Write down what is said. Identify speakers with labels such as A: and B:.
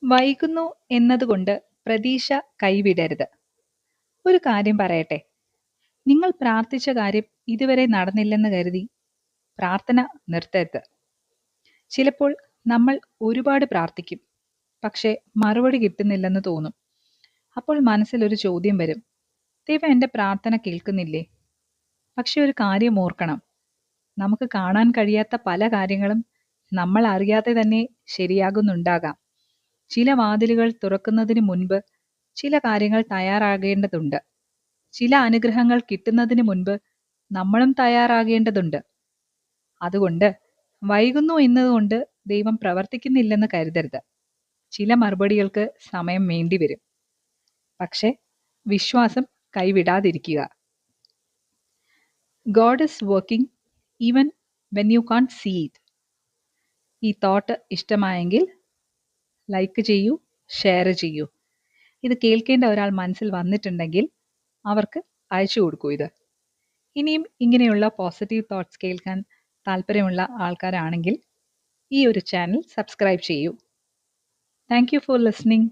A: വൈകുന്നു എന്നതുകൊണ്ട് പ്രതീക്ഷ കൈവിടരുത്. ഒരു കാര്യം പറയട്ടെ, നിങ്ങൾ പ്രാർത്ഥിച്ച കാര്യം ഇതുവരെ നടന്നില്ലെന്ന് കരുതി പ്രാർത്ഥന നിർത്തരുത്. ചിലപ്പോൾ നമ്മൾ ഒരുപാട് പ്രാർത്ഥിക്കും, പക്ഷേ മറുപടി കിട്ടുന്നില്ലെന്ന് തോന്നും. അപ്പോൾ മനസ്സിലൊരു ചോദ്യം വരും, ദൈവം എൻ്റെ പ്രാർത്ഥന കേൾക്കുന്നില്ലേ? പക്ഷെ ഒരു കാര്യം ഓർക്കണം, നമുക്ക് കാണാൻ കഴിയാത്ത പല കാര്യങ്ങളും നമ്മൾ അറിയാതെ തന്നെ ശരിയാകുന്നുണ്ടാകാം. ചില വാതിലുകൾ തുറക്കുന്നതിന് മുൻപ് ചില കാര്യങ്ങൾ തയ്യാറാകേണ്ടതുണ്ട്. ചില അനുഗ്രഹങ്ങൾ കിട്ടുന്നതിന് മുൻപ് നമ്മളും തയ്യാറാകേണ്ടതുണ്ട്. അതുകൊണ്ട് വൈകുന്നു എന്നതുകൊണ്ട് ദൈവം പ്രവർത്തിക്കുന്നില്ലെന്ന് കരുതരുത്. ചില മറുപടികൾക്ക് സമയം വേണ്ടിവരും. പക്ഷെ വിശ്വാസം കൈവിടാതിരിക്കുക. God is working even when you can't see it. ഈ തോട്ട് ഇഷ്ടമായെങ്കിൽ ലൈക്ക് ചെയ്യൂ, ഷെയർ ചെയ്യൂ. ഇത് കേൾക്കേണ്ട ഒരാൾ മനസ്സിൽ വന്നിട്ടുണ്ടെങ്കിൽ അവർക്ക് അയച്ചു കൊടുക്കൂ ഇത്. ഇനിയും ഇങ്ങനെയുള്ള പോസിറ്റീവ് തോട്ട്സ് കേൾക്കാൻ താല്പര്യമുള്ള ആൾക്കാരാണെങ്കിൽ ഈ ഒരു ചാനൽ സബ്സ്ക്രൈബ് ചെയ്യൂ. Thank you for listening.